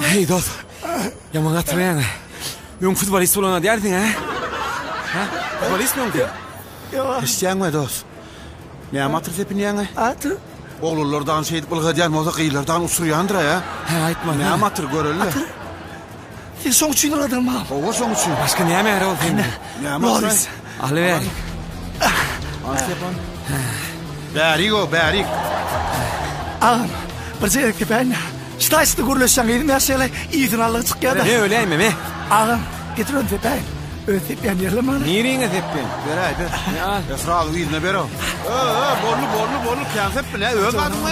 Hey dost. Yaman hatırlayan. Ön futbolist olana derdin ha? Ha? Futbolist mi oldun? Yok. İsteyen mi dost? Ne amatır sepin yani? Atı. Oğlurlardan şeydi bulgadan olsa kıyılardan usuruyandır ya. Ha aytma. Ne amatır görölle? Sen son çuylar adam mı? Ova son üçün. Başka ne yemeği oldu şimdi? Ne amatır? Morris. Alıver. Anstepan. Bärik o, bärik. Ağam. Bir zeyrekli ben. Staysta gurleşen edin mesele iyidin Allah'a çıkıyor da. Ne öyleyim mi? Ağam. Getir ön tepeyin. Ön tepeyin yerlem ana. Nirine teppin? Beray, ber. Ya. Esra'lı iyidine bero. Borlu. Kensep ne? Öz adın mı?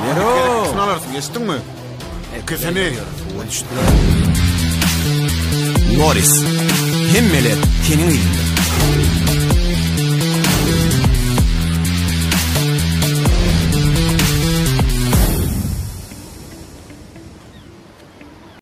Yero. Şunu alırsın, geçtin mi? Kesene ediyor. Morris. Hemmeler senin elinde.